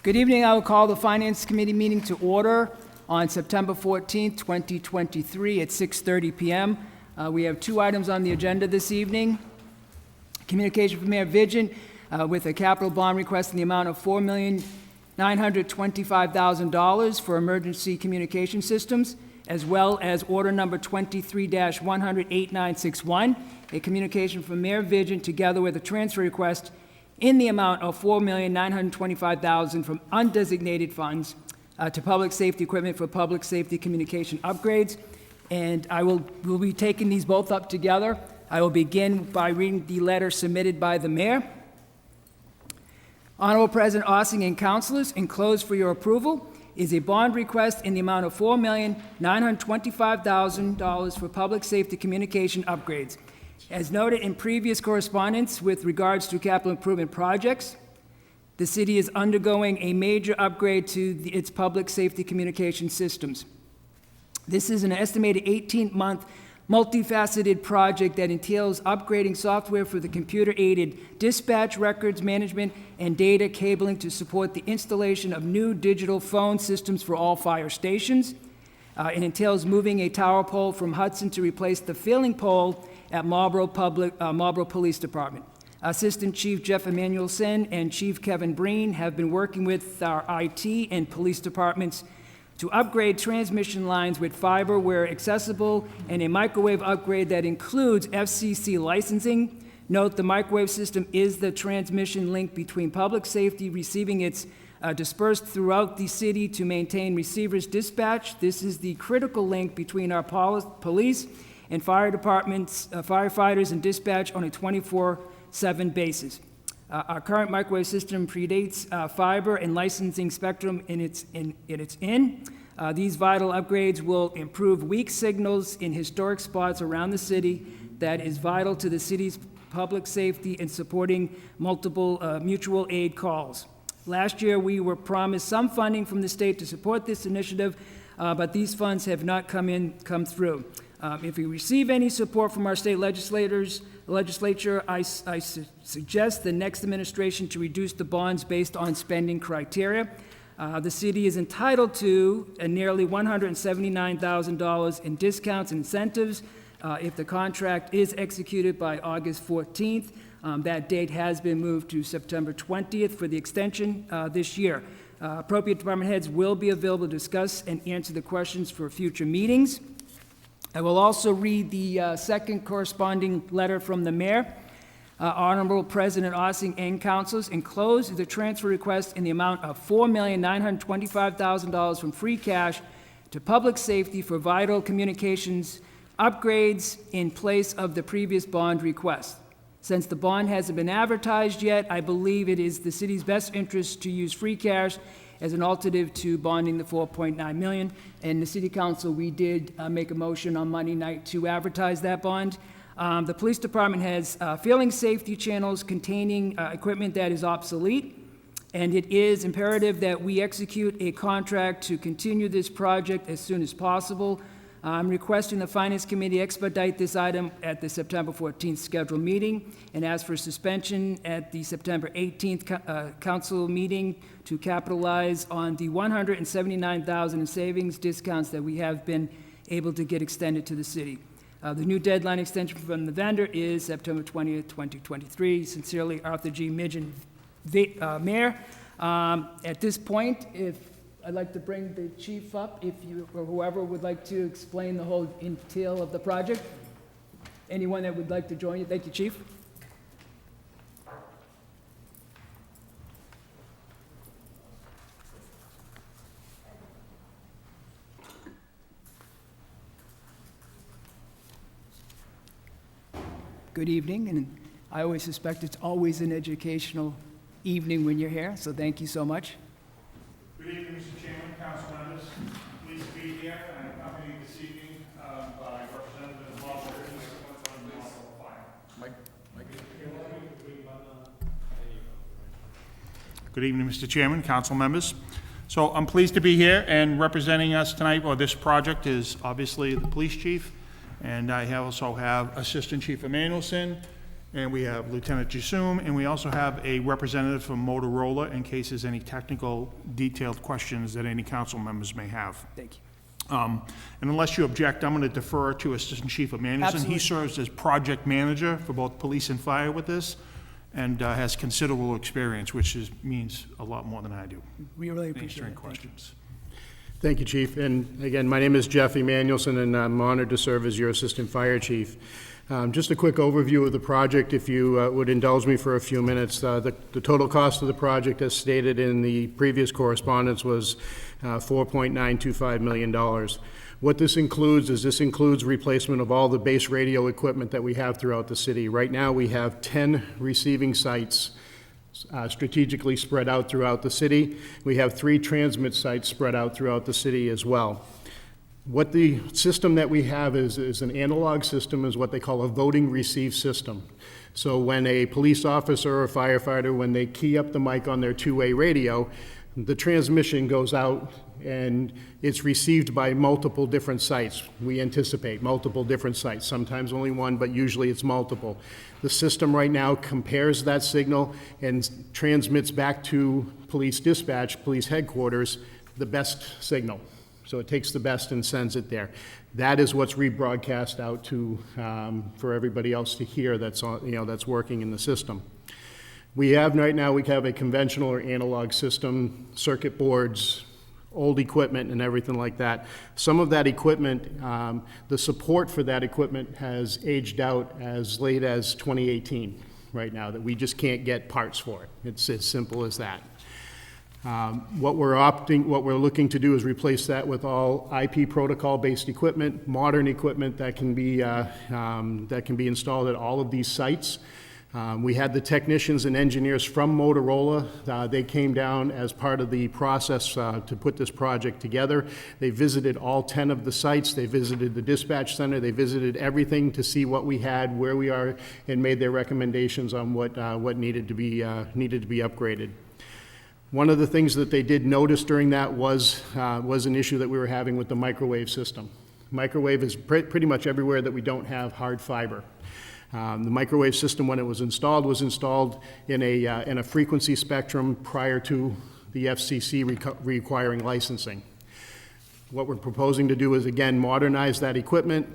Good evening. I will call the Finance Committee meeting to order on September 14th, 2023 at 6:30 p.m. We have two items on the agenda this evening. Communication from Mayor Vigent with a capital bond request in the amount of $4,925,000 for emergency communication systems, as well as order number 23-100-8961, a communication from Mayor Vigent together with a transfer request in the amount of $4,925,000 from undesignated funds to public safety equipment for public safety communication upgrades. And we'll be taking these both up together. I will begin by reading the letter submitted by the mayor. Honorable President Ossing and councilors, enclosed for your approval is a bond request in the amount of $4,925,000 for public safety communication upgrades. As noted in previous correspondence with regards to capital improvement projects, the city is undergoing a major upgrade to its public safety communication systems. This is an estimated 18-month multifaceted project that entails upgrading software for the computer-aided dispatch, records management, and data cabling to support the installation of new digital phone systems for all fire stations. It entails moving a tower pole from Hudson to replace the failing pole at Marlborough Police Department. Assistant Chief Jeff Emanuelson and Chief Kevin Breen have been working with our IT and police departments to upgrade transmission lines with fiber where accessible and a microwave upgrade that includes FCC licensing. Note the microwave system is the transmission link between public safety receiving its dispersed throughout the city to maintain receivers dispatch. This is the critical link between our police and fire departments, firefighters and dispatch on a 24/7 basis. Our current microwave system predates fiber and licensing spectrum in its. These vital upgrades will improve weak signals in historic spots around the city that is vital to the city's public safety and supporting multiple mutual aid calls. Last year, we were promised some funding from the state to support this initiative, but these funds have not come through. If we receive any support from our state legislature, I suggest the next administration to reduce the bonds based on spending criteria. The city is entitled to nearly $179,000 in discounts and incentives if the contract is executed by August 14th. That date has been moved to September 20th for the extension this year. Appropriate department heads will be available to discuss and answer the questions for future meetings. I will also read the second corresponding letter from the mayor. Honorable President Ossing and councilors, enclosed is a transfer request in the amount of $4,925,000 from free cash to public safety for vital communications upgrades in place of the previous bond request. Since the bond hasn't been advertised yet, I believe it is the city's best interest to use free cash as an alternative to bonding the $4.9 million. And the City Council, we did make a motion on Monday night to advertise that bond. The police department has failing safety channels containing equipment that is obsolete, and it is imperative that we execute a contract to continue this project as soon as possible. I'm requesting the Finance Committee expedite this item at the September 14th scheduled meeting and ask for suspension at the September 18th council meeting to capitalize on the $179,000 in savings discounts that we have been able to get extended to the city. The new deadline extension from the vendor is September 20th, 2023. Sincerely, Arthur G. Midgen, Mayor. At this point, I'd like to bring the chief up, if you or whoever would like to explain the whole entail of the project. Anyone that would like to join you? Thank you, Chief. Good evening, and I always suspect it's always an educational evening when you're here, so thank you so much. Good evening, Mr. Chairman, council members. Pleased to be here and accompanied this evening by Representative Marlborough Fire. Good evening, Mr. Chairman, council members. So I'm pleased to be here, and representing us tonight, or this project, is obviously the police chief, and I also have Assistant Chief Emanuelson and we have Lieutenant Jusum, and we also have a representative from Motorola in case there's any technical detailed questions that any council members may have. Thank you. And unless you object, I'm going to defer to Assistant Chief Emanuelson. Absolutely. He serves as project manager for both police and fire with this, and has considerable experience, which means a lot more than I do. We really appreciate Answering it. Thank you. questions. Thank you, Chief. And again, my name is Jeff Emanuelson, and I'm honored to serve as your Assistant Fire Chief. Just a quick overview of the project, if you would indulge me for a few minutes. The total cost of the project, as stated in the previous correspondence, was $4.925 million. What this includes replacement of all the base radio equipment that we have throughout the city. Right now, we have 10 receiving sites strategically spread out throughout the city. We have 3 transmit sites spread out throughout the city as well. What the system that we have is an analog system, is what they call a voting receive system. So when a police officer or a firefighter, when they key up the mic on their two-way radio, the transmission goes out and it's received by multiple different sites. We anticipate multiple different sites, sometimes only one, but usually it's multiple. The system right now compares that signal and transmits back to police dispatch, police headquarters, the best signal. So it takes the best and sends it there. That is what's rebroadcast out to for everybody else to hear that's on, that's working in the system. We have a conventional or analog system, circuit boards, old equipment and everything like that. Some of that equipment, the support for that equipment has aged out as late as 2018 right now, that we just can't get parts for it. It's as simple as that. What we're looking to do is replace that with all IP protocol-based equipment, modern equipment that can be installed at all of these sites. We had the technicians and engineers from Motorola. They came down as part of the process to put this project together. They visited all 10 of the sites. They visited the dispatch center. They visited everything to see what we had, where we are, and made their recommendations on what needed to be upgraded. One of the things that they did notice during that was an issue that we were having with the microwave system. Microwave is pretty much everywhere that we don't have hard fiber. The microwave system, when it was installed in a frequency spectrum prior to the FCC requiring licensing. What we're proposing to do is, again, modernize that equipment,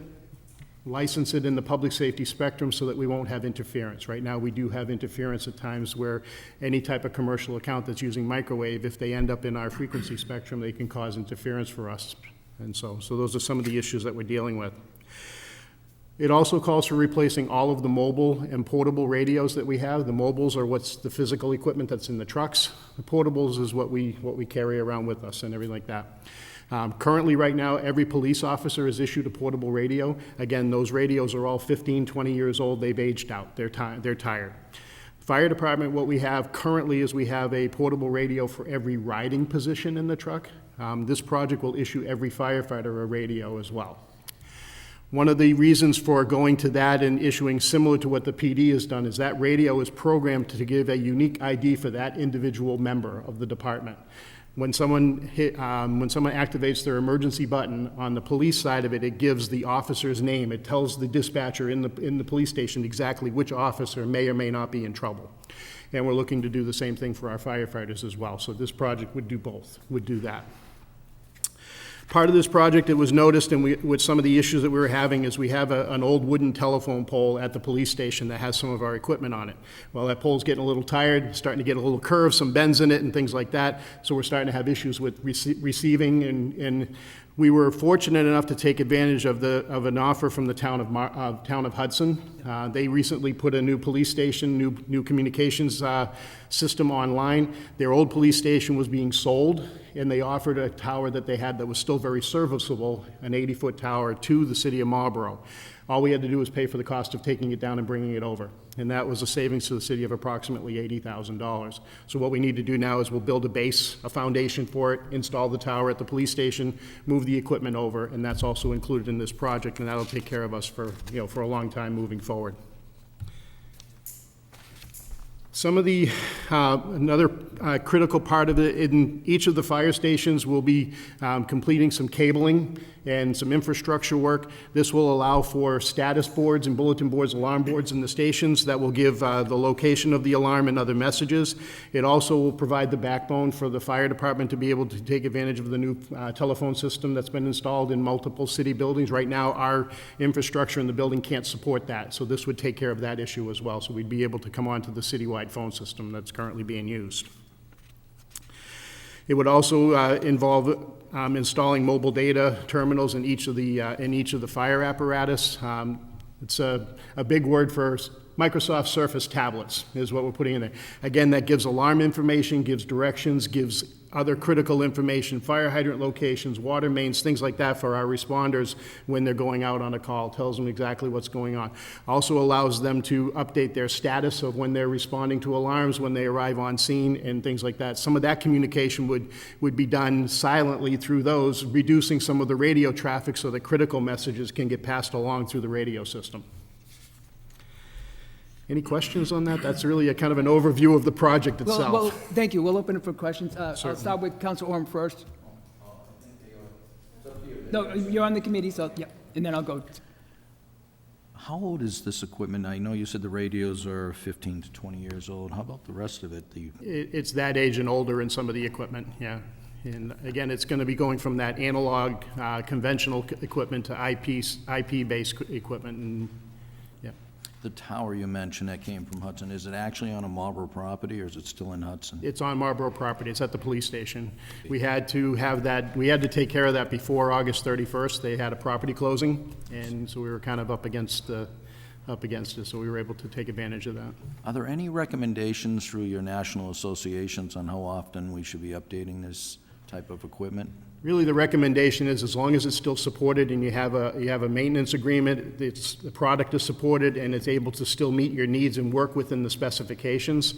license it in the public safety spectrum so that we won't have interference. Right now, we do have interference at times where any type of commercial account that's using microwave, if they end up in our frequency spectrum, they can cause interference for us. And so those are some of the issues that we're dealing with. It also calls for replacing all of the mobile and portable radios that we have. The mobiles are what's the physical equipment that's in the trucks. The portables is what we carry around with us and everything like that. Currently, right now, every police officer is issued a portable radio. Again, those radios are all 15, 20 years old. They've aged out. They're tired. Fire department, what we have currently is we have a portable radio for every riding position in the truck. This project will issue every firefighter a radio as well. One of the reasons for going to that and issuing similar to what the PD has done is that radio is programmed to give a unique ID for that individual member of the department. When someone activates their emergency button on the police side of it, it gives the officer's name. It tells the dispatcher in the police station exactly which officer may or may not be in trouble. And we're looking to do the same thing for our firefighters as well. So this project would do both, would do that. Part of this project, it was noticed, and with some of the issues that we were having, is we have an old wooden telephone pole at the police station that has some of our equipment on it. Well, that pole's getting a little tired, starting to get a little curve, some bends in it and things like that, so we're starting to have issues with receiving, and we were fortunate enough to take advantage of an offer from the town of Hudson. They recently put a new police station, new communications system online. Their old police station was being sold, and they offered a tower that they had that was still very serviceable, an 80-foot tower, to the city of Marlborough. All we had to do was pay for the cost of taking it down and bringing it over. And that was a savings to the city of approximately $80,000. So what we need to do now is we'll build a base, a foundation for it, install the tower at the police station, move the equipment over, and that's also included in this project, and that'll take care of us for a long time moving forward. Some of the, another critical part of it, in each of the fire stations, we'll be completing some cabling and some infrastructure work. This will allow for status boards and bulletin boards, alarm boards in the stations that will give the location of the alarm and other messages. It also will provide the backbone for the fire department to be able to take advantage of the new telephone system that's been installed in multiple city buildings. Right now, our infrastructure in the building can't support that, so this would take care of that issue as well. So we'd be able to come onto the citywide phone system that's currently being used. It would also involve installing mobile data terminals in each of the fire apparatus. It's a big word for Microsoft Surface tablets is what we're putting in there. Again, that gives alarm information, gives directions, gives other critical information, fire hydrant locations, water mains, things like that for our responders when they're going out on a call, tells them exactly what's going on. Also allows them to update their status of when they're responding to alarms, when they arrive on scene, and things like that. Some of that communication would be done silently through those, reducing some of the radio traffic so that critical messages can get passed along through the radio system. Any questions on that? That's really a kind of an overview of the project itself. Well, thank you. We'll open it for questions. I'll start with Council Orm first. No, you're on the committee, so, yeah, and then I'll go. How old is this equipment? I know you said the radios are 15 to 20 years old. How about the rest of it? It's that age and older in some of the equipment, yeah. And again, it's going to be going from that analog, conventional equipment to IP-based equipment, and yeah. The tower you mentioned that came from Hudson, is it actually on a Marlborough property or is it still in Hudson? It's on Marlborough property. It's at the police station. We had to have that, we had to take care of that before August 31st. They had a property closing, and so we were kind of up against it, so we were able to take advantage of that. Are there any recommendations through your national associations on how often we should be updating this type of equipment? Really, the recommendation is as long as it's still supported and you have a maintenance agreement, the product is supported and it's able to still meet your needs and work within the specifications,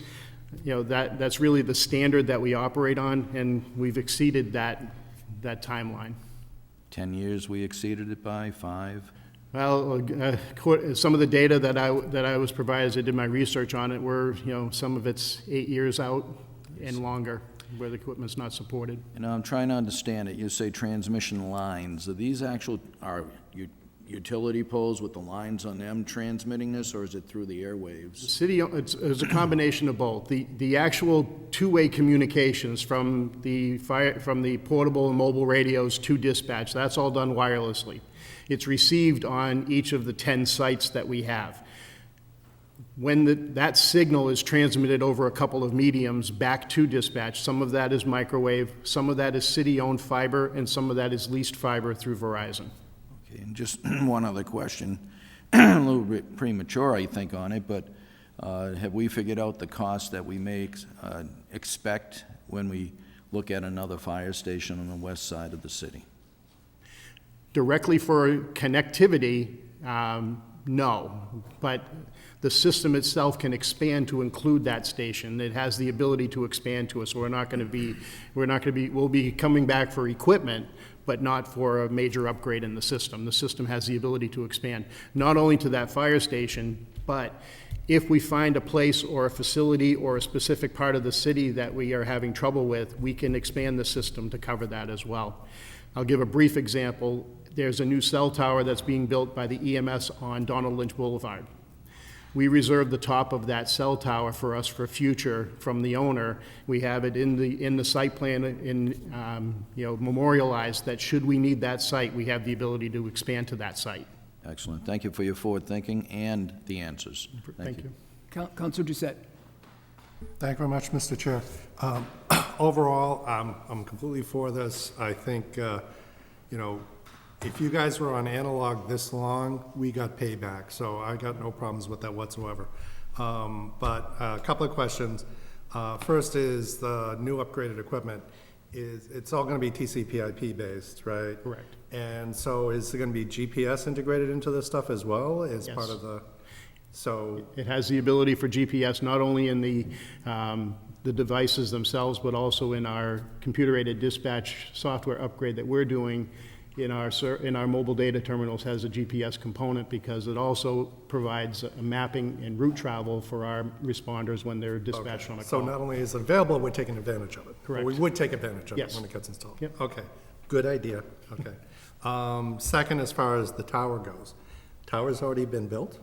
you know, that's really the standard that we operate on, and we've exceeded that timeline. 10 years we exceeded it by, 5? Well, some of the data that I was provided as I did my research on it were, you know, some of it's 8 years out and longer, where the equipment's not supported. And I'm trying to understand it. You say transmission lines. Are these utility poles with the lines on them transmitting this, or is it through the airwaves? It's a combination of both. The actual two-way communications from the portable and mobile radios to dispatch, that's all done wirelessly. It's received on each of the 10 sites that we have. When that signal is transmitted over a couple of mediums back to dispatch, some of that is microwave, some of that is city-owned fiber, and some of that is leased fiber through Verizon. Okay, and just one other question, a little bit premature, I think, on it, but have we figured out the cost that we may expect when we look at another fire station on the west side of the city? Directly for connectivity, no, but the system itself can expand to include that station. It has the ability to expand to us, so we'll be coming back for equipment, but not for a major upgrade in the system. The system has the ability to expand, not only to that fire station, but if we find a place or a facility or a specific part of the city that we are having trouble with, we can expand the system to cover that as well. I'll give a brief example. There's a new cell tower that's being built by the EMS on Donald Lynch Boulevard. We reserved the top of that cell tower for us for future from the owner. We have it in the site plan memorialized that should we need that site, we have the ability to expand to that site. Excellent. Thank you for your forward thinking and the answers. Thank you. Councilor Doucette. Thank you very much, Mr. Chair. Overall, I'm completely for this. I think, if you guys were on analog this long, we got payback, so I got no problems with that whatsoever. But a couple of questions. First is the new upgraded equipment. It's all going to be TCP/IP based, right? Correct. And so is it going to be GPS integrated into this stuff as well as part of the? So it has the ability for GPS not only in the devices themselves, but also in our computer-aided dispatch software upgrade that we're doing in our mobile data terminals has a GPS component, because it also provides a mapping and route travel for our responders when they're dispatched on a call. So not only is it available, we're taking advantage of it. Correct. Or we would take advantage of Yes. it when it gets installed. Yep. Okay. Good idea, okay. Second, as far as the tower goes, tower's already been built?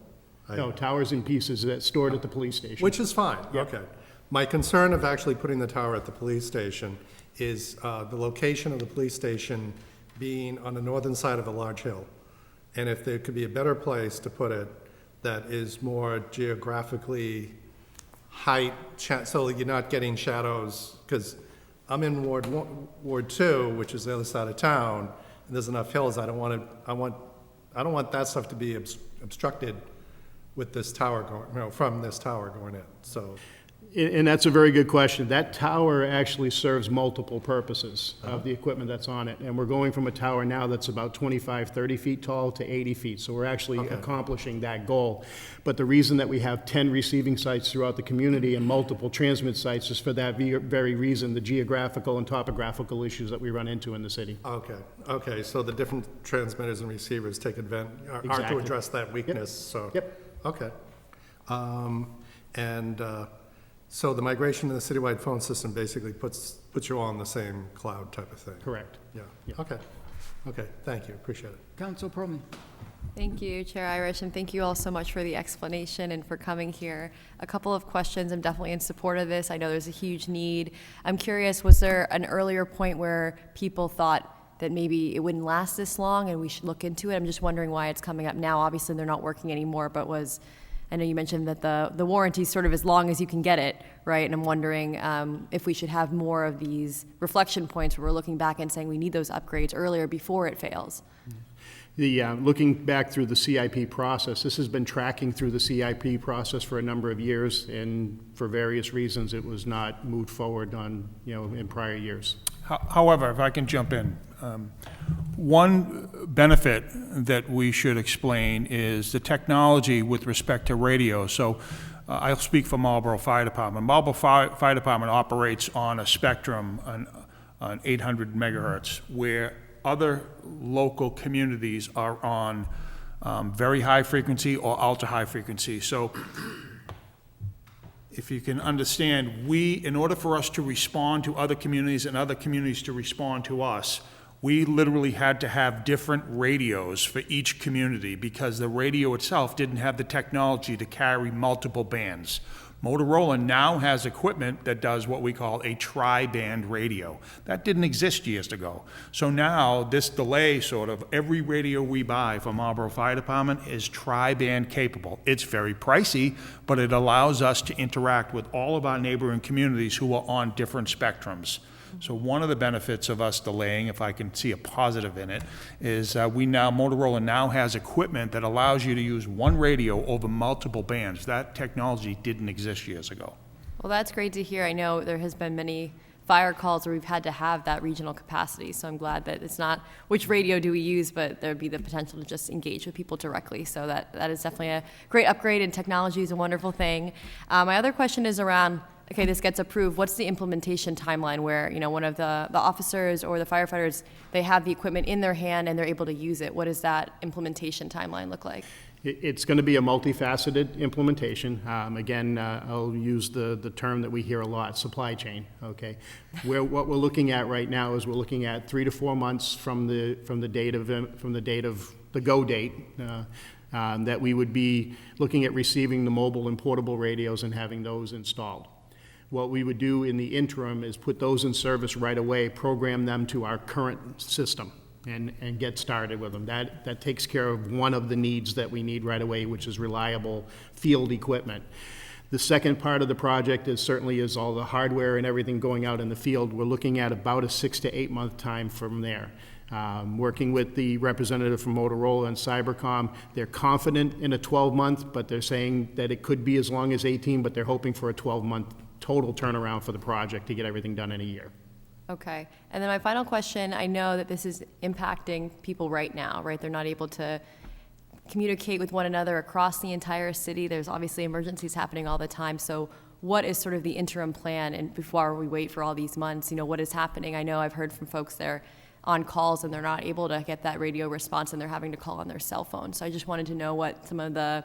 No, towers in pieces that's stored at the police station. Which is fine, okay. My concern of actually putting the tower at the police station is the location of the police station being on the northern side of a large hill. And if there could be a better place to put it that is more geographically height, so you're not getting shadows, because I'm in Ward 2, which is the other side of town, and there's enough hills, I don't want that stuff to be obstructed with this tower going, from this tower going in, so. And that's a very good question. That tower actually serves multiple purposes of the equipment that's on it. And we're going from a tower now that's about 25, 30 feet tall to 80 feet. So we're actually accomplishing that goal. But the reason that we have 10 receiving sites throughout the community and multiple transmit sites is for that very reason, the geographical and topographical issues that we run into in the city. Okay, so the different transmitters and receivers take advantage, are to Exactly. address that weakness, so. Yep. Okay. So the migration to the citywide phone system basically puts you all in the same cloud type of thing? Correct. Yeah, okay, thank you, appreciate it. Council Perlman. Thank you, Chair Irish, and thank you all so much for the explanation and for coming here. A couple of questions. I'm definitely in support of this. I know there's a huge need. I'm curious, was there an earlier point where people thought that maybe it wouldn't last this long and we should look into it? I'm just wondering why it's coming up now. Obviously, they're not working anymore, but I know you mentioned that the warranty is sort of as long as you can get it, right? And I'm wondering if we should have more of these reflection points where we're looking back and saying we need those upgrades earlier before it fails. Looking back through the CIP process, this has been tracking through the CIP process for a number of years, and for various reasons, it was not moved forward on, in prior years. However, if I can jump in, one benefit that we should explain is the technology with respect to radio. So I'll speak for Marlborough Fire Department. Marlborough Fire Department operates on a spectrum on 800 megahertz, where other local communities are on very high frequency or ultra high frequency. So if you can understand, in order for us to respond to other communities and other communities to respond to us, we literally had to have different radios for each community because the radio itself didn't have the technology to carry multiple bands. Motorola now has equipment that does what we call a tri-band radio. That didn't exist years ago. So now this delay, sort of, every radio we buy from Marlborough Fire Department is tri-band capable. It's very pricey, but it allows us to interact with all of our neighboring communities who are on different spectrums. So one of the benefits of us delaying, if I can see a positive in it, is Motorola now has equipment that allows you to use one radio over multiple bands. That technology didn't exist years ago. Well, that's great to hear. I know there has been many fire calls where we've had to have that regional capacity, so I'm glad that it's not which radio do we use, but there'd be the potential to just engage with people directly. So that is definitely a great upgrade, and technology is a wonderful thing. My other question is around, okay, this gets approved, what's the implementation timeline where, one of the officers or the firefighters, they have the equipment in their hand and they're able to use it? What does that implementation timeline look like? It's going to be a multifaceted implementation. Again, I'll use the term that we hear a lot, supply chain, okay? What we're looking at right now is we're looking at 3 to 4 months from the date of the go date, that we would be looking at receiving the mobile and portable radios and having those installed. What we would do in the interim is put those in service right away, program them to our current system, and get started with them. That takes care of one of the needs that we need right away, which is reliable field equipment. The second part of the project is certainly all the hardware and everything going out in the field. We're looking at about a 6 to 8 month time from there. Working with the representative from Motorola and Cybercom, they're confident in a 12-month, but they're saying that it could be as long as 18, but they're hoping for a 12-month total turnaround for the project to get everything done in a year. Okay. And then my final question, I know that this is impacting people right now, right? They're not able to communicate with one another across the entire city. There's obviously emergencies happening all the time. So what is sort of the interim plan, and before we wait for all these months, what is happening? I know I've heard from folks there on calls and they're not able to get that radio response and they're having to call on their cell phone. So I just wanted to know what some of the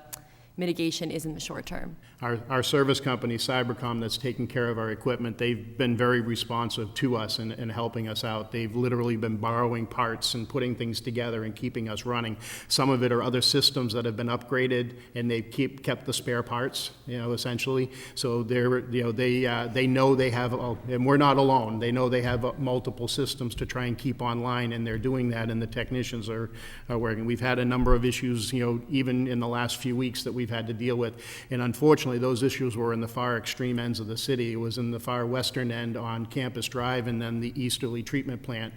mitigation is in the short term? Our service company, Cybercom, that's taking care of our equipment, they've been very responsive to us and helping us out. They've literally been borrowing parts and putting things together and keeping us running. Some of it are other systems that have been upgraded, and they've kept the spare parts, essentially. So they know they have, and we're not alone. They know they have multiple systems to try and keep online, and they're doing that, and the technicians are working. We've had a number of issues, even in the last few weeks that we've had to deal with, and unfortunately, those issues were in the far extreme ends of the city. It was in the far western end on Campus Drive, and then the easterly treatment plant.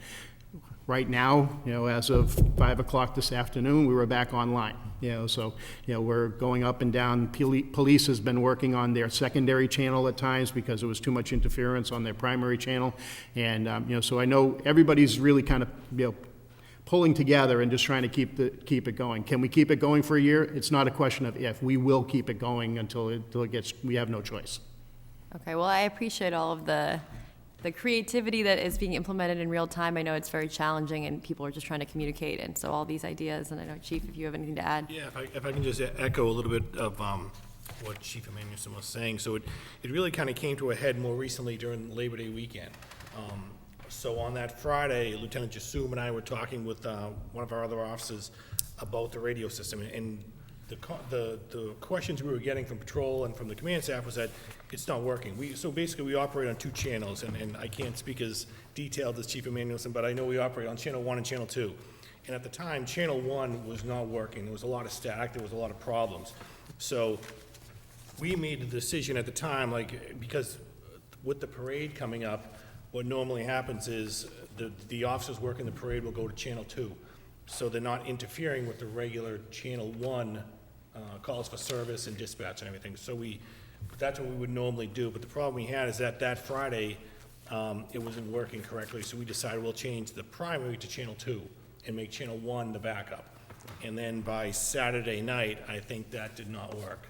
Right now, as of 5 o'clock this afternoon, we were back online. So we're going up and down. Police has been working on their secondary channel at times because there was too much interference on their primary channel, and so I know everybody's really kind of pulling together and just trying to keep it going. Can we keep it going for a year? It's not a question of if. We will keep it going until it gets. We have no choice. Okay, well, I appreciate all of the creativity that is being implemented in real time. I know it's very challenging and people are just trying to communicate, and so all these ideas, and I know, Chief, if you have anything to add. Yeah, if I can just echo a little bit of what Chief Emanuelson was saying. So it really kind of came to a head more recently during Labor Day weekend. So on that Friday, Lieutenant Jassoum and I were talking with one of our other officers about the radio system, and the questions we were getting from patrol and from the command staff was that it's not working. So basically we operate on 2 channels, and I can't speak as detailed as Chief Emanuelson, but I know we operate on channel 1 and channel 2. And at the time, channel 1 was not working. There was a lot of static, there was a lot of problems. So we made the decision at the time, because with the parade coming up, what normally happens is the officers working the parade will go to channel 2. So they're not interfering with the regular channel 1 calls for service and dispatch and everything. So that's what we would normally do. But the problem we had is that Friday, it wasn't working correctly. So we decided we'll change the primary to channel 2 and make channel 1 the backup. And then by Saturday night, I think that did not work.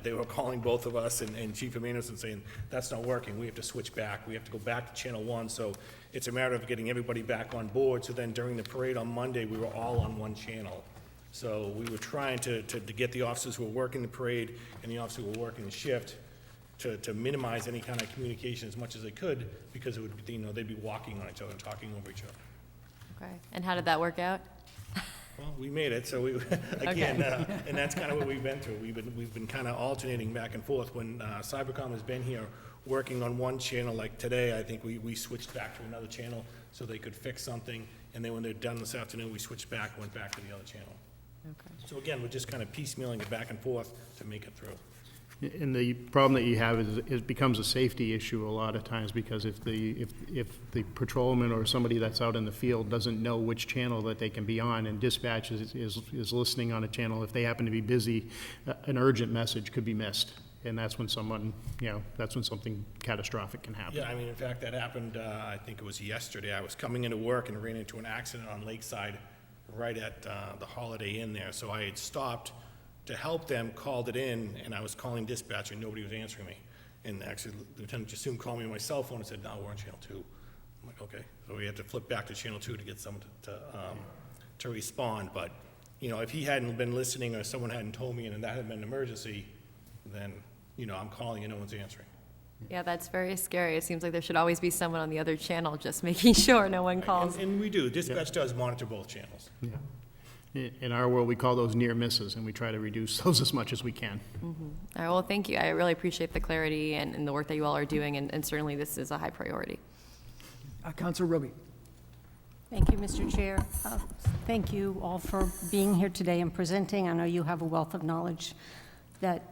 They were calling both of us and Chief Emanuelson saying, that's not working, we have to switch back, we have to go back to channel 1, so it's a matter of getting everybody back on board. So then during the parade on Monday, we were all on one channel. So we were trying to get the officers who were working the parade and the officers who were working the shift to minimize any kind of communication as much as they could, because it would be, they'd be walking on each other and talking over each other. Okay, and how did that work out? Well, we made it, so again, and that's kind of what we've been through. We've been kind of alternating back and forth. When Cybercom has been here working on one channel, like today, I think we switched back to another channel so they could fix something, and then when they're done this afternoon, we switched back, went back to the other channel. Okay. So again, we're just kind of piecemealing it back and forth to make it through. And the problem that you have is it becomes a safety issue a lot of times, because if the patrolman or somebody that's out in the field doesn't know which channel that they can be on, and dispatch is listening on a channel, if they happen to be busy, an urgent message could be missed. And that's when something catastrophic can happen. Yeah, I mean, in fact, that happened, I think it was yesterday. I was coming into work and ran into an accident on Lakeside right at the Holiday Inn there. So I had stopped to help them, called it in, and I was calling dispatch and nobody was answering me. And actually, Lieutenant Jassoum called me on my cell phone and said, no, we're on channel 2. I'm like, okay. So we had to flip back to channel 2 to get someone to respond. But, if he hadn't been listening or someone hadn't told me and that had been an emergency, then, I'm calling and no one's answering. Yeah, that's very scary. It seems like there should always be someone on the other channel just making sure no one calls. And we do. Dispatch does monitor both channels. Yeah. In our world, we call those near misses, and we try to reduce those as much as we can. All right, well, thank you. I really appreciate the clarity and the work that you all are doing, and certainly this is a high priority. Councilor Roby. Thank you, Mr. Chair. Thank you all for being here today and presenting. I know you have a wealth of knowledge that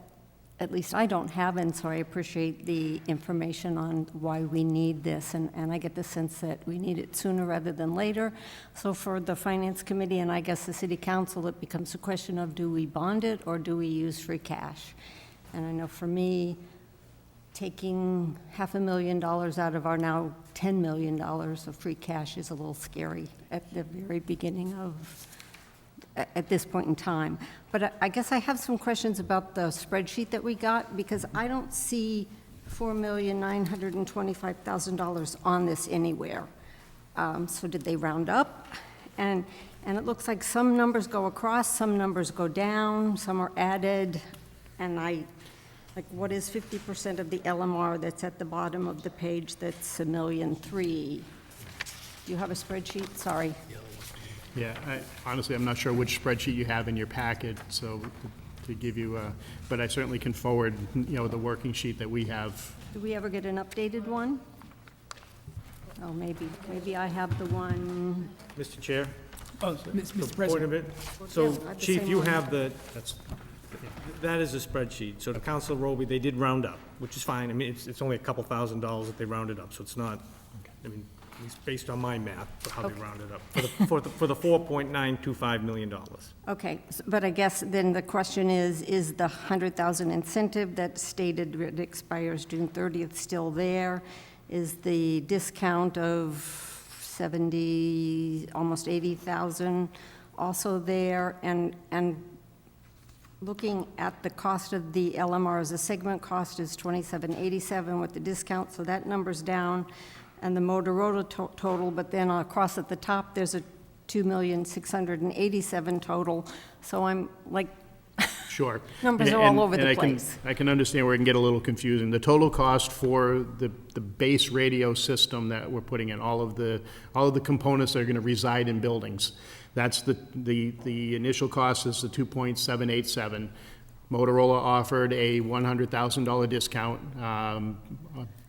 at least I don't have, and so I appreciate the information on why we need this, and I get the sense that we need it sooner rather than later. So for the Finance Committee and I guess the City Council, it becomes a question of, do we bond it or do we use free cash? And I know for me, taking $500,000 out of our now $10 million of free cash is a little scary at the very beginning of at this point in time. But I guess I have some questions about the spreadsheet that we got, because I don't see $4,925,000 on this anywhere. So did they round up? And it looks like some numbers go across, some numbers go down, some are added, and like, what is 50% of the LMR that's at the bottom of the page that's $1.3 million? Do you have a spreadsheet? Sorry. Yeah, honestly, I'm not sure which spreadsheet you have in your packet, so to give you, but I certainly can forward, the working sheet that we have. Do we ever get an updated one? Oh, maybe I have the one. Mr. Chair? Oh, Mr. Point President. of it. Yeah, So, I have the Chief, same you one. have that is a spreadsheet. So to Council Roby, they did round up, which is fine. I mean, it's only a couple $1,000s that they rounded up, so it's not, I mean, at least based on my math, for how they Okay. rounded up, for the $4.925 million. Okay, but I guess then the question is the 100,000 incentive that stated it expires June 30th still there? Is the discount of 70, almost 80,000 also there? And looking at the cost of the LMRs, the segment cost is $27.87 with the discount, so that number's down. And the Motorola total, but then across at the top, there's a $2,687,000 total. So I'm like, Sure. Numbers are all over the place. I can understand where it can get a little confusing. The total cost for the base radio system that we're putting in, all of the components that are gonna reside in buildings, that's the initial cost is the 2.787. Motorola offered a $100,000 discount,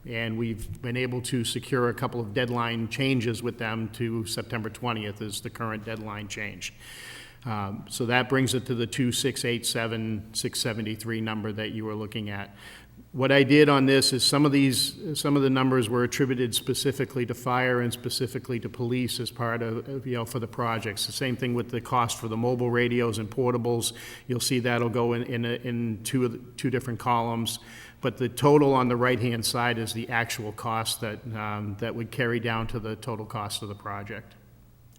and we've been able to secure a couple of deadline changes with them to September 20th is the current deadline change. So that brings it to the 2,687,673 number that you were looking at. What I did on this is some of the numbers were attributed specifically to fire and specifically to police as part of, for the projects. The same thing with the cost for the mobile radios and portables. You'll see that'll go in two different columns. But the total on the right-hand side is the actual cost that would carry down to the total cost of the project.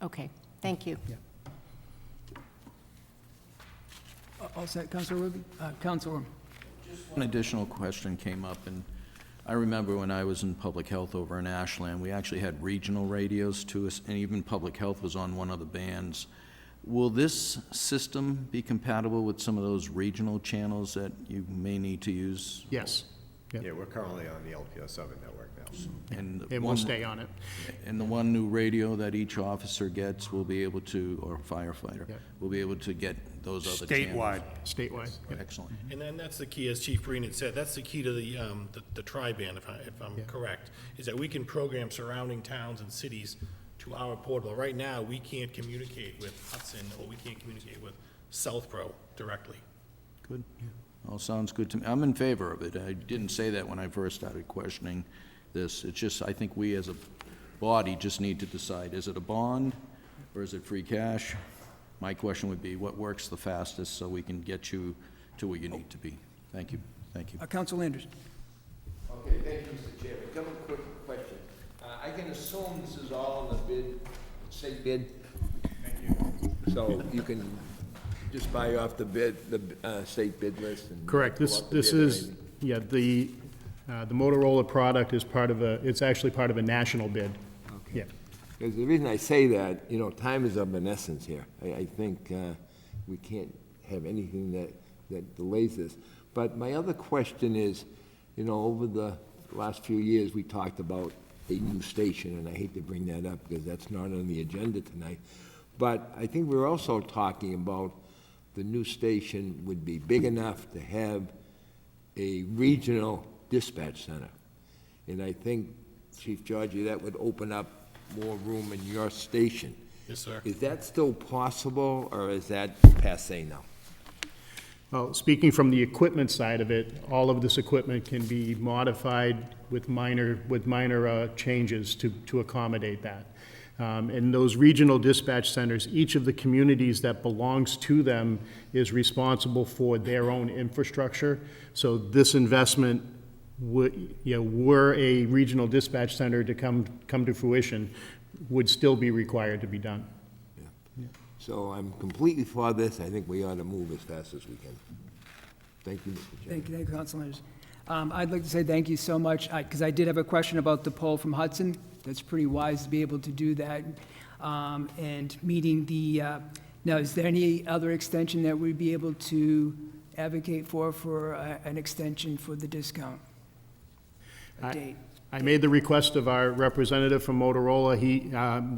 okay, thank you. Yeah. All set, Councilor Ruby? Councilor. An additional question came up, and I remember when I was in public health over in Ashland, we actually had regional radios to us, and even public health was on one of the bands. Will this system be compatible with some of those regional channels that you may need to use? Yes. Yep. Yeah, we're currently on the LPS-7 network now. And It will stay on it. And the one new radio that each officer gets will be able to, or firefighter, Yep. will be able to get those other channels? Statewide. Statewide. Yep. Excellent. And then that's the key, as Chief Breen had said, that's the key to the tri-band, if I'm correct, is that we can program surrounding towns and cities to our portable. Right now, we can't communicate with Hudson, or we can't communicate with Southborough directly. Good. All sounds good to me. I'm in favor of it. I didn't say that when I first started questioning this. It's just, I think we as a body just need to decide, is it a bond or is it free cash? My question would be, what works the fastest so we can get you to where you need to be? Thank you. Thank you. Councilor Landers. Okay, thank you, Mr. Chair. A couple quick questions. I can assume this is all in the bid, state bid? Thank you. So you can just buy off the bid, the state bid list? And Correct. go This out to this bid or is, anything? the Motorola product is it's actually part of a national bid. Okay. Yeah. Because the reason I say that, time is of an essence here. I think we can't have anything that delays this. But my other question is, over the last few years, we talked about a new station, and I hate to bring that up because that's not on the agenda tonight. But I think we're also talking about the new station would be big enough to have a regional dispatch center. And I think, Chief Georgie, that would open up more room in your station. Yes, sir. Is that still possible, or is that passé now? Well, speaking from the equipment side of it, all of this equipment can be modified with minor changes to accommodate that. And those regional dispatch centers, each of the communities that belongs to them is responsible for their own infrastructure. So this investment were a regional dispatch center to come to fruition, would still be required to be done. So I'm completely for this. I think we ought to move as fast as we can. Thank you, Mr. Chairman. Thank you, Councilor Landers. I'd like to say thank you so much, because I did have a question about the poll from Hudson. That's pretty wise to be able to do that. And meeting the, now, is there any other extension that we'd be able to advocate for an extension for the discount? A date? I made the request of our representative from Motorola,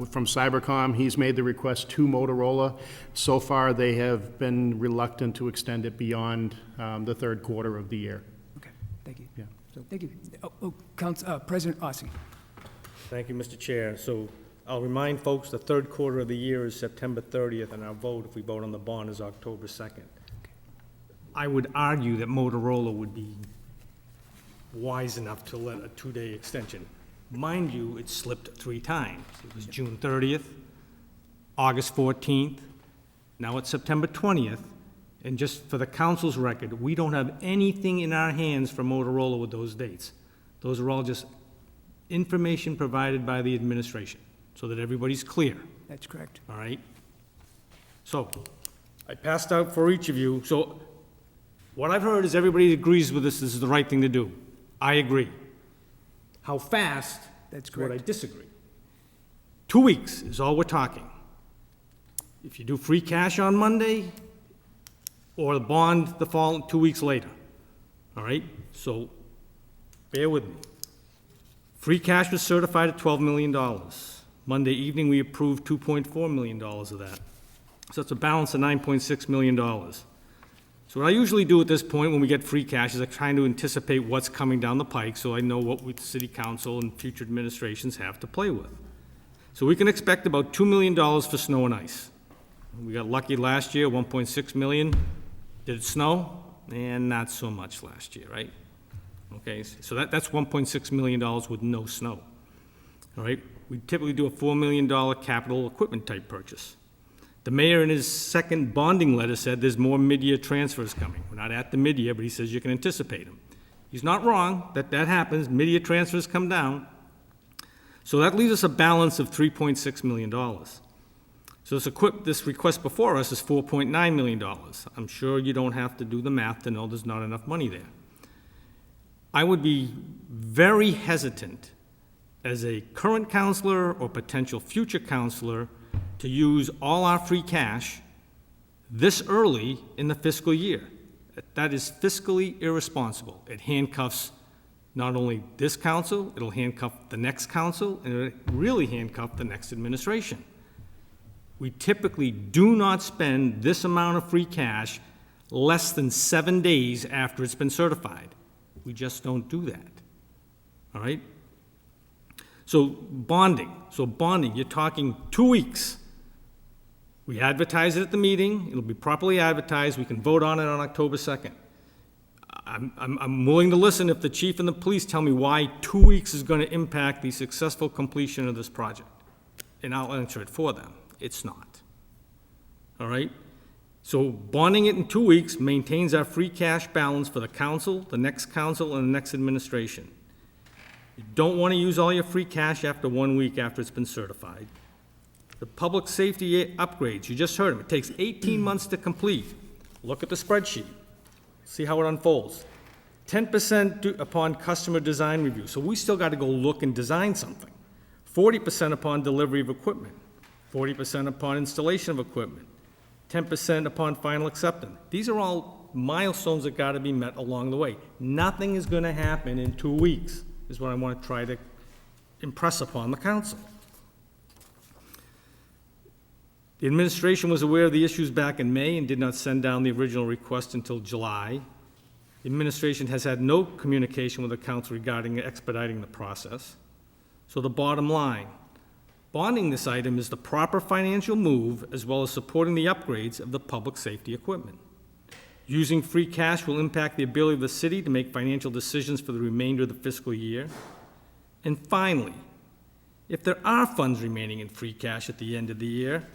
from Cybercom, he's made the request to Motorola. So far, they have been reluctant to extend it beyond the third quarter of the year. Okay, thank you. Yeah. Thank you. President Ossie. Thank you, Mr. Chair. So I'll remind folks, the third quarter of the year is September 30th, and our vote, if we vote on the bond, is October 2nd. I would argue that Motorola would be wise enough to let a 2-day extension. Mind you, it slipped 3 times. It was June 30th, August 14th, now it's September 20th, and just for the council's record, we don't have anything in our hands for Motorola with those dates. Those are all just information provided by the administration, so that everybody's clear, That's correct. all right? So, I passed out for each of you, so what I've heard is everybody agrees with this is the right thing to do. I agree. How fast? That's is what I correct. disagree. 2 weeks is all we're talking. If you do free cash on Monday, or the bond the following 2 weeks later, all right? So, bear with me. Free cash was certified at $12 million. Monday evening, we approved $2.4 million of that. So that's a balance of $9.6 million. So what I usually do at this point when we get free cash is I try to anticipate what's coming down the pike so I know what the city council and future administrations have to play with. So we can expect about $2 million for snow and ice. We got lucky last year, $1.6 million. Did it snow? And not so much last year, right? Okay, so that's $1.6 million with no snow. All right, we typically do a $4 million capital equipment type purchase. The mayor in his second bonding letter said there's more mid-year transfers coming. We're not at the mid-year, but he says you can anticipate them. He's not wrong that happens, mid-year transfers come down. So that leaves us a balance of $3.6 million. So this request before us is $4.9 million. I'm sure you don't have to do the math to know there's not enough money there. I would be very hesitant as a current counselor or potential future counselor to use all our free cash this early in the fiscal year. That is fiscally irresponsible. It handcuffs not only this council, it'll handcuff the next council, and it'll really handcuff the next administration. We typically do not spend this amount of free cash less than 7 days after it's been certified. We just don't do that, all right? So bonding, you're talking 2 weeks. We advertise it at the meeting, it'll be properly advertised, we can vote on it on October 2nd. I'm willing to listen if the chief and the police tell me why 2 weeks is gonna impact the successful completion of this project, and I'll answer it for them. It's not, all right? So bonding it in 2 weeks maintains our free cash balance for the council, the next council, and the next administration. You don't wanna use all your free cash after 1 week after it's been certified. The public safety upgrades, you just heard them, it takes 18 months to complete. Look at the spreadsheet, see how it unfolds. 10% upon customer design review, so we still gotta go look and design something. 40% upon delivery of equipment, 40% upon installation of equipment, 10% upon final acceptance. These are all milestones that gotta be met along the way. Nothing is gonna happen in 2 weeks, is what I wanna try to impress upon the council. The administration was aware of the issues back in May and did not send down the original request until July. The administration has had no communication with the council regarding expediting the process. So the bottom line, bonding this item is the proper financial move as well as supporting the upgrades of the public safety equipment. Using free cash will impact the ability of the city to make financial decisions for the remainder of the fiscal year. And finally, if there are funds remaining in free cash at the end of the year,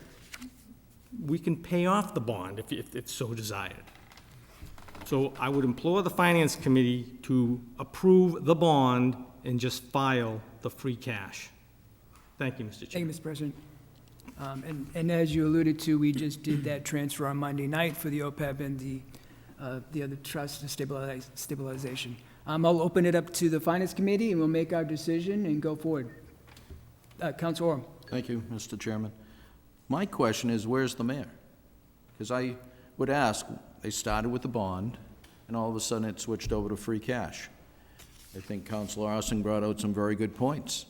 we can pay off the bond if so desired. So I would implore the Finance Committee to approve the bond and just file the free cash. Thank you, Mr. Chair. Thank you, Mr. President. And as you alluded to, we just did that transfer on Monday night for the OPEB and the other trust and stabilization. I'll open it up to the Finance Committee, and we'll make our decision and go forward. Council Orem. Thank you, Mr. Chairman. My question is, where's the mayor? Because I would ask, they started with the bond, and all of a sudden it switched over to free cash. I think Councilor Arson brought out some very good points.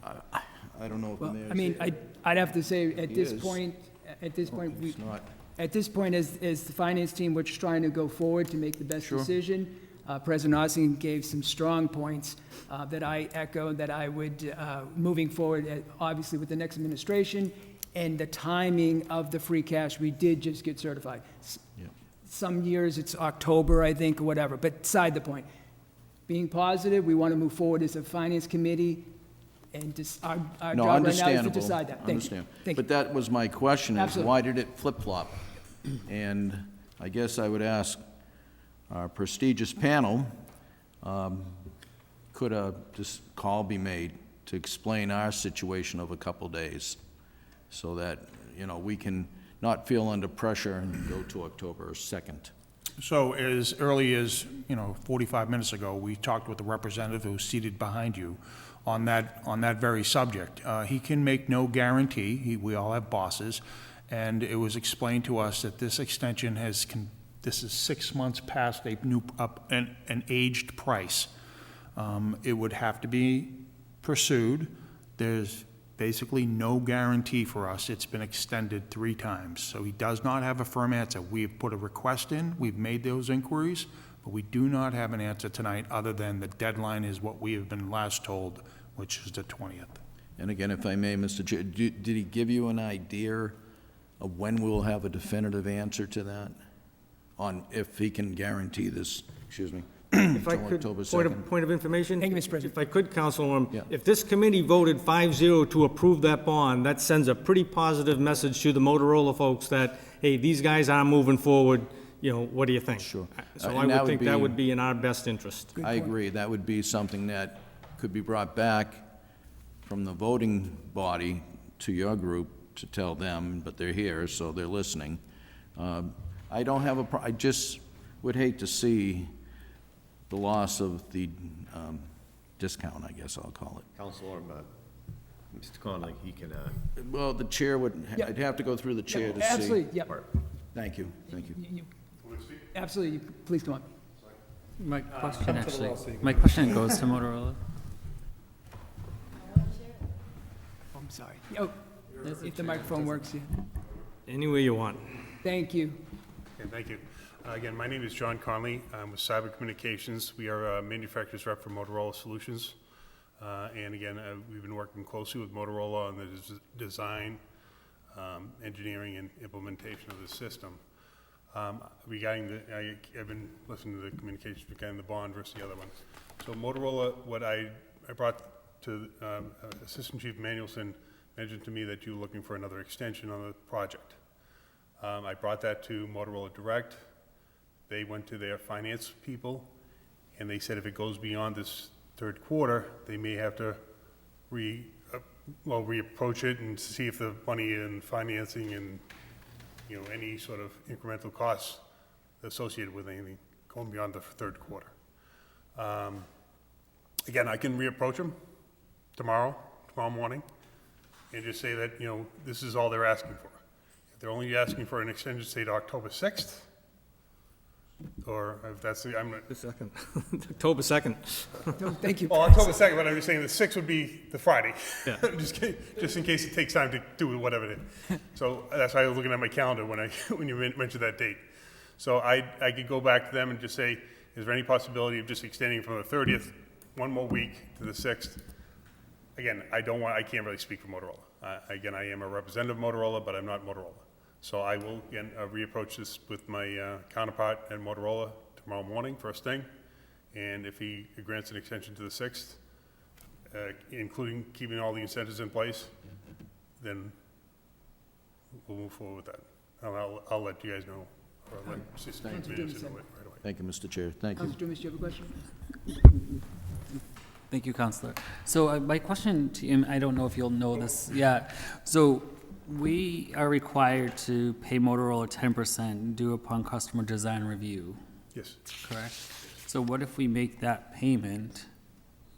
I don't know if the Well, mayor's... I mean, I'd have to say, at He this is. point, It's not. At this point, as the finance team, we're just trying to go forward to make the best Sure. decision. President Ossian gave some strong points that I echo, that I would, moving forward, obviously with the next administration, and the timing of the free cash, we did just get certified. Yeah. Some years it's October, I think, or whatever, but beside the point. Being positive, we want to move forward as a finance committee, and just our No, job right now is to understandable. decide that. Thank you. Understand. Thank you. But that was my question, is Absolutely. why did it flip-flop? And I guess I would ask our prestigious panel, could a call be made to explain our situation of a couple days so that, we can not feel under pressure and go to October 2nd? So as early as, 45 minutes ago, we talked with the representative who's seated behind you on that very subject. He can make no guarantee. We all have bosses. And it was explained to us that this extension this is 6 months past an aged price. It would have to be pursued. There's basically no guarantee for us. It's been extended 3 times. So he does not have a firm answer. We've put a request in, we've made those inquiries, but we do not have an answer tonight other than the deadline is what we have been last told, which is the 20th. And again, if I may, Mr. Chair, did he give you an idea of when we'll have a definitive answer to that? On if he can guarantee this, If I till could, October point 2nd. of information? Thank you, Mr. President. If I could, Councilwoman, Yeah. if this committee voted 5-0 to approve that bond, that sends a pretty positive message to the Motorola folks that, hey, these guys are moving forward, what do you think? Sure. So And I that would would think that be- would be in our best interest. I agree, that would be something that could be brought back from the voting body to your group to tell them, but they're here, so they're listening. I don't have I just would hate to see the loss of the discount, I guess I'll call it. Counselor, Mr. Conley, he can, Well, the chair would, Yeah. I'd have to go through the chair to see. Absolutely, yep. Thank you, thank you. Absolutely, please come on. My question goes to Motorola. I'm sorry. Oh, if the microphone works, yeah. Any way you want. Thank you. Okay, thank you. Again, my name is John Conley. I'm with Cyber Communications. We are a manufacturer's rep for Motorola Solutions. And again, we've been working closely with Motorola on the design, engineering, and implementation of the system. Regarding I've been listening to the communications regarding the bond versus the other one. So Motorola, what I brought to Assistant Chief Manuelson mentioned to me that you were looking for another extension on the project. I brought that to Motorola Direct. They went to their finance people, and they said if it goes beyond this third quarter, they may have to reapproach it and see if the money in financing and, any sort of incremental costs associated with anything going beyond the third quarter. Again, I can reapproach them tomorrow morning, and just say that, this is all they're asking for. If they're only asking for an extension, say to October 6th, or if that's the, I'm not. The 2nd, October 2nd. No, thank you. Well, October 2nd, but I'm just saying the 6th would be the Friday. Yeah. Just in case it takes time to do whatever it is. So that's why I was looking at my calendar when you mentioned that date. So I could go back to them and just say, is there any possibility of just extending from the 30th, one more week to the 6th? Again, I can't really speak for Motorola. Again, I am a representative of Motorola, but I'm not Motorola. So I will, again, reapproach this with my counterpart at Motorola tomorrow morning, first thing. And if he grants an extension to the 6th, including keeping all the incentives in place, then we'll move forward with that. I'll let you guys know, or let Assistant Chief Manuelson know right away. Thank you, Mr. Chair, thank you. Councilor Dumas, do you have a question? Thank you, Counselor. So my question to you, I don't know if you'll know this. Yeah. So we are required to pay Motorola 10% due upon customer design review, Yes. correct? So what if we make that payment,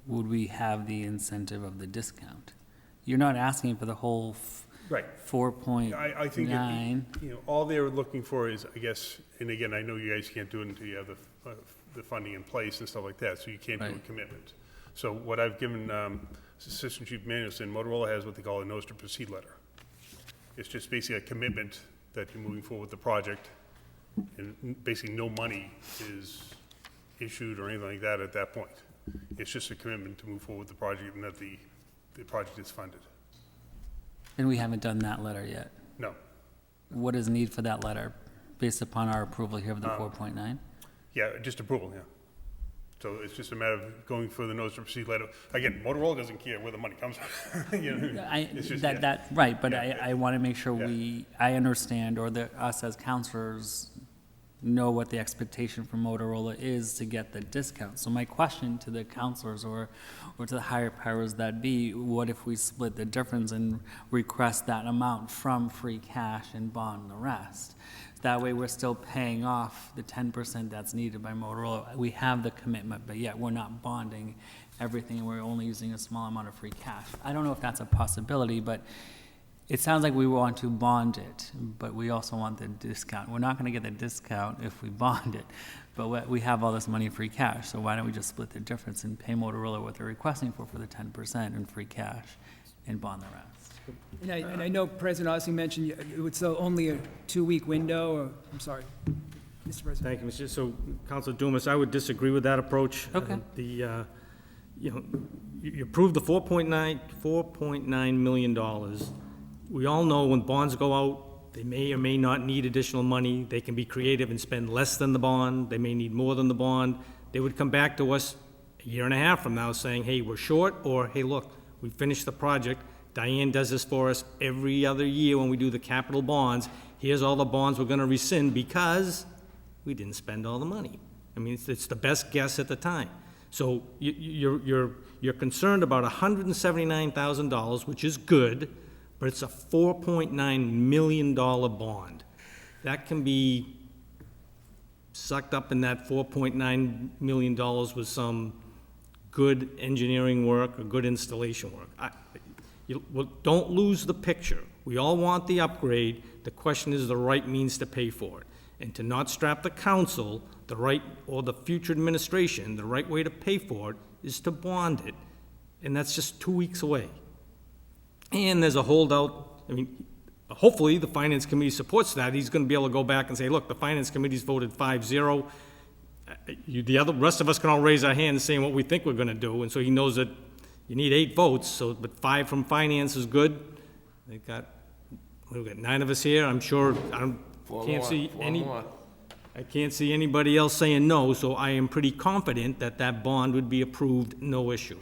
would we have the incentive of the discount? you're not asking for the whole Right. 4.9. I think that, all they're looking for is, I guess, and again, I know you guys can't do it until you have the funding in place and stuff like that, so you can't do a Right. commitment. So what I've given Assistant Chief Manuelson, Motorola has what they call a notice to proceed letter. It's just basically a commitment that you're moving forward with the project, and basically no money is issued or anything like that at that point. It's just a commitment to move forward with the project and that the project is funded. And we haven't done that letter yet. No. What is need for that letter based upon our approval here of the 4.9? Yeah, just approval, yeah. So it's just a matter of going for the notice to proceed letter. Again, Motorola doesn't care where the money comes from. It's just, yeah. Right, but Yeah, yeah. I want to make sure Yeah. I understand, or that us as counselors know what the expectation from Motorola is to get the discount. So my question to the counselors or to the higher powers that be, what if we split the difference and request that amount from free cash and bond the rest? That way, we're still paying off the 10% that's needed by Motorola. We have the commitment, but yet we're not bonding everything, and we're only using a small amount of free cash. I don't know if that's a possibility, but it sounds like we want to bond it, but we also want the discount. We're not gonna get the discount if we bond it, but we have all this money in free cash, so why don't we just split the difference and pay Motorola what they're requesting for the 10% in free cash and bond the rest? And I know President Ossing mentioned it was only a 2-week window, or, I'm sorry, Mr. President. Thank you, Mr. So, Councilor Dumas, I would disagree with that approach. Okay. You approved the $4.9 million. We all know when bonds go out, they may or may not need additional money. They can be creative and spend less than the bond. They may need more than the bond. They would come back to us a year and a half from now saying, hey, we're short, or hey, look, we finished the project. Diane does this for us every other year when we do the capital bonds. Here's all the bonds we're gonna rescind because we didn't spend all the money. I mean, it's the best guess at the time. So you're concerned about $179,000, which is good, but it's a $4.9 million bond. That can be sucked up in that $4.9 million with some good engineering work or good installation work. Don't lose the picture. We all want the upgrade. The question is the right means to pay for it. And to not strap the council, or the future administration, the right way to pay for it is to bond it. And that's just 2 weeks away. And there's a holdout. I mean, hopefully the Finance Committee supports that. He's gonna be able to go back and say, look, the Finance Committee's voted 5-0. The rest of us can all raise our hands saying what we think we're gonna do. And so he knows that you need 8 votes, but 5 from finance is good. We've got 9 of us here. I'm sure, I can't see anybody else saying no, so I am pretty confident that bond would be approved, no issue.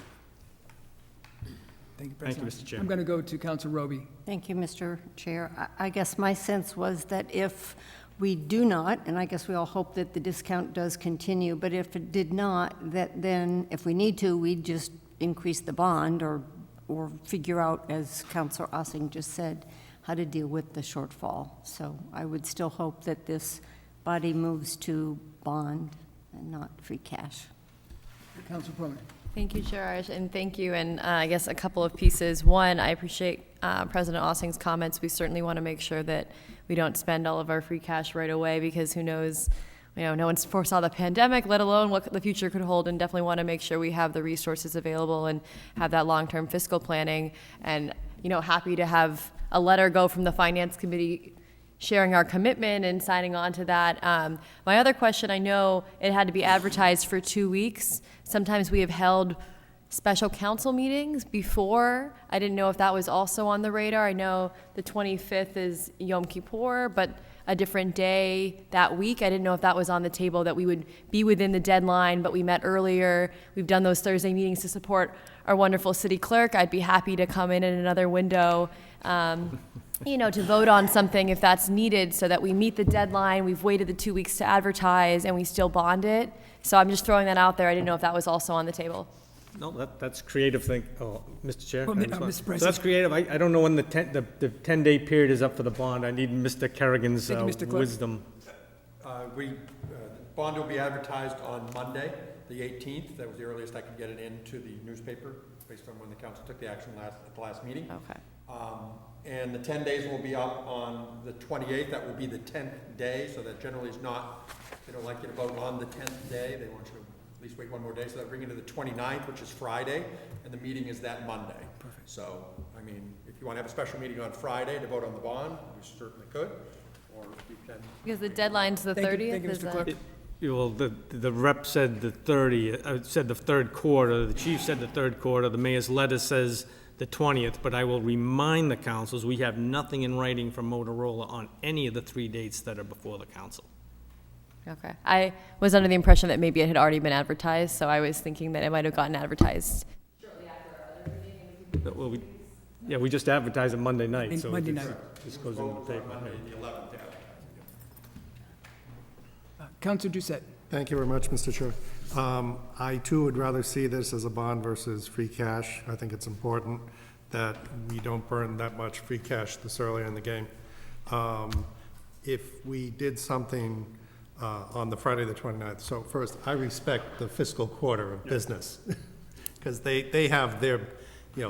Thank you, Thank you, President. Mr. Chair. I'm going to go to Council Roby. Thank you, Mr. Chair. I guess my sense was that if we do not, and I guess we all hope that the discount does continue, but if it did not, that then, if we need to, we'd just increase the bond or figure out, as Councilor Ossing just said, how to deal with the shortfall. So I would still hope that this body moves to bond and not free cash. Council Plummer. Thank you, Chair Irish, and thank you. And I guess a couple of pieces. One, I appreciate President Ossing's comments. We certainly want to make sure that we don't spend all of our free cash right away, because who knows, no one foresaw the pandemic, let alone what the future could hold, and definitely want to make sure we have the resources available and have that long-term fiscal planning. And, happy to have a letter go from the Finance Committee sharing our commitment and signing on to that. My other question, I know it had to be advertised for 2 weeks. Sometimes we have held special council meetings before. I didn't know if that was also on the radar. I know the 25th is Yom Kippur, but a different day that week. I didn't know if that was on the table, that we would be within the deadline, but we met earlier. We've done those Thursday meetings to support our wonderful city clerk. I'd be happy to come in another window, to vote on something if that's needed, so that we meet the deadline. We've waited the 2 weeks to advertise and we still bond it. So I'm just throwing that out there. I didn't know if that was also on the table. No, that's creative thing. Oh, Mr. Chair? Well, Mr. President. So that's creative. I don't know when the 10-day period is up for the bond. I need Mr. Kerrigan's Thank you, Mr. Clerk. wisdom. The bond will be advertised on Monday, the 18th. That was the earliest I could get it into the newspaper. based on when the council took the action at the last meeting. Okay. And the 10 days will be up on the 28th. That will be the 10th day, so that generally is not, they don't like you to vote on the 10th day. They want you to at least wait one more day, so that bring you to the 29th, which is Friday, and the meeting is that Monday. Perfect. So, I mean, if you want to have a special meeting on Friday to vote on the bond, you certainly could, or you can. Because the deadline's the 30th? Thank you, is Mr. that- Clerk. Well, the rep said the 30th, said the third quarter, the chief said the third quarter, the mayor's letter says the 20th, but I will remind the councils, we have nothing in writing from Motorola on any of the 3 dates that are before the council. Okay. I was under the impression that maybe it had already been advertised, so I was thinking that it might have gotten advertised. Well, we just advertised it Monday night, so Monday night. this goes in the paper. Monday, the 11th, yeah. Councilor Doucette. Thank you very much, Mr. Chair. I too would rather see this as a bond versus free cash. I think it's important that we don't burn that much free cash this early in the game. If we did something on the Friday the 29th, so first, I respect the fiscal quarter of business, because they have their,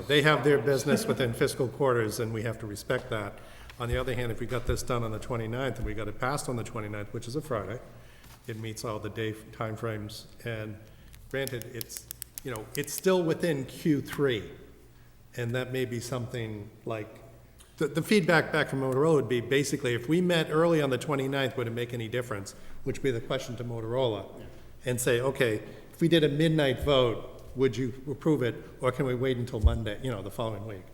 they have their business within fiscal quarters, and we have to respect that. On the other hand, if we got this done on the 29th and we got it passed on the 29th, which is a Friday, it meets all the day timeframes, and granted, it's, it's still within Q3, and that may be something like, the feedback back from Motorola would be, basically, if we met early on the 29th, would it make any difference? Which would be the question to Motorola, and say, okay, if we did a midnight vote, would you approve it, or can we wait until Monday, the following week?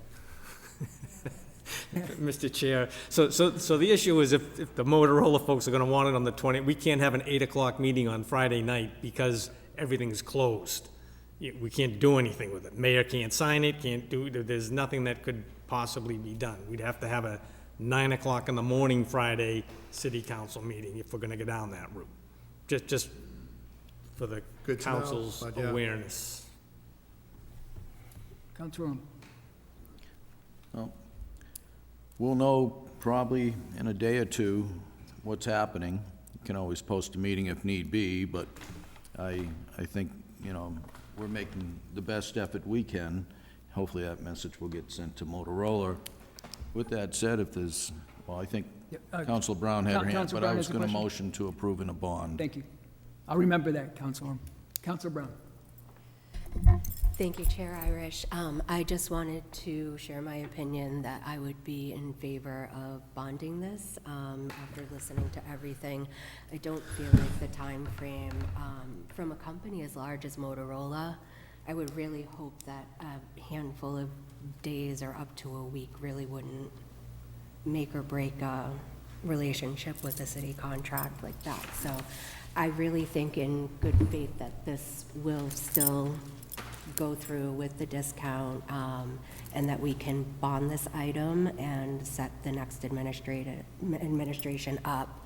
Mr. Chair, so the issue is if the Motorola folks are gonna want it on the 20th, we can't have an 8 o'clock meeting on Friday night because everything's closed. We can't do anything with it. Mayor can't sign it, there's nothing that could possibly be done. We'd have to have a 9 o'clock in the morning Friday city council meeting if we're gonna go down that route. Just for the Good to know, council's but yeah. awareness. Councilor Rom. Well, we'll know probably in a day or two what's happening. You can always post a meeting if need be, but I think, we're making the best effort we can. Hopefully that message will get sent to Motorola. With that said, if there's, well, I think Councilor Brown had her hand, Councilor but I Brown was has a going to question. motion to approve in a bond. Thank you. I'll remember that, Councilor. Councilor Brown. Thank you, Chair Irish. I just wanted to share my opinion that I would be in favor of bonding this after listening to everything. I don't feel like the time frame from a company as large as Motorola, I would really hope that a handful of days or up to a week really wouldn't make or break a relationship with a city contract like that. So I really think in good faith that this will still go through with the discount, and that we can bond this item and set the next administration up,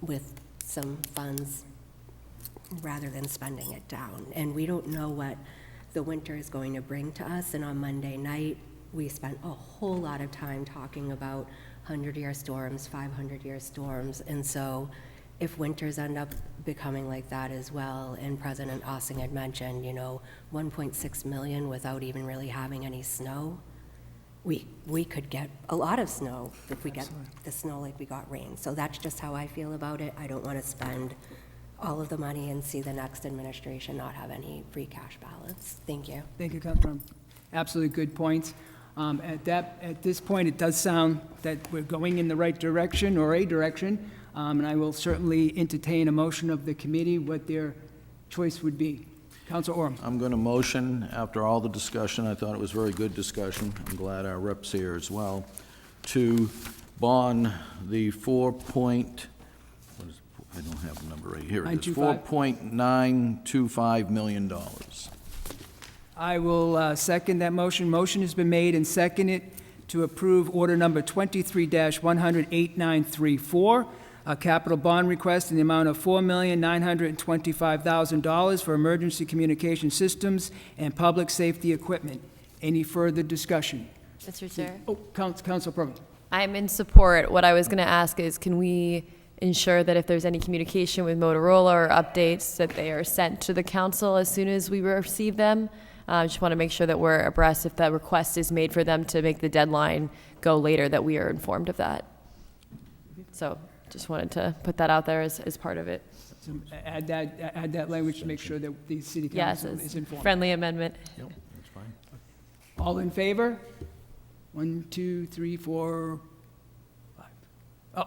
with some funds rather than spending it down. And we don't know what the winter is going to bring to us, and on Monday night, we spent a whole lot of time talking about 100-year storms, 500-year storms, and so if winters end up becoming like that as well, and President Ossing had mentioned, 1.6 million without even really having any snow, we could get a lot of snow if we get the snow like we got rain. So that's just how I feel about it. I don't want to spend all of the money and see the next administration not have any free cash balance. Thank you. Thank you, Councilor. Absolutely good points. At this point, it does sound that we're going in the right direction or a direction, and I will certainly entertain a motion of the committee what their choice would be. Councilor Orm. I'm going to motion, after all the discussion, I thought it was very good discussion, I'm glad our rep's here as well, to bond the I don't have the number right here. It is $4.925 million. I will second that motion. Motion has been made and seconded to approve order number 23-100-8934, a capital bond request in the amount of $4,925,000 for emergency communication systems and public safety equipment. Any further discussion? Mr. Chair? Oh, Council President. I'm in support. What I was going to ask is, can we ensure that if there's any communication with Motorola or updates, that they are sent to the council as soon as we receive them? Just want to make sure that we're abreast if that request is made for them to make the deadline go later, that we are informed of that. So just wanted to put that out there as part of it. So add that language to make sure that the city Yes, council is informed. friendly amendment. Yep, that's fine. All in favor? 1, 2, 3, 4, 5.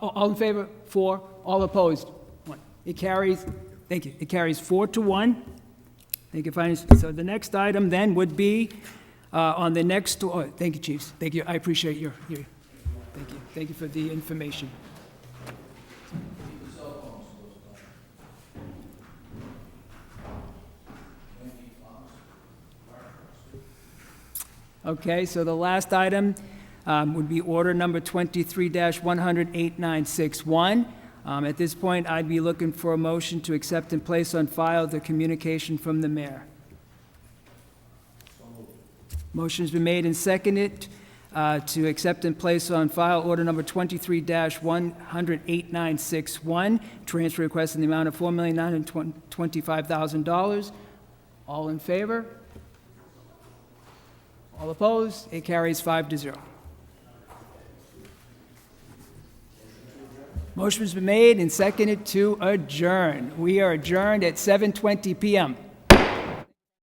All in favor? 4. All opposed? 1. It carries, thank you, it carries 4-1. Thank you, Finance. So the next item then would be on the next, thank you, Chiefs. Thank you, I appreciate your thank you. Thank you for the information. Okay, so the last item would be order number 23-100-8961. At this point, I'd be looking for a motion to accept and place on file the communication from the mayor. Motion's been made and seconded to accept and place on file order number 23-100-8961, transfer request in the amount of $4,925,000. All in favor? All opposed? It carries 5-0. Motion's been made and seconded to adjourn. We are adjourned at 7:20 PM.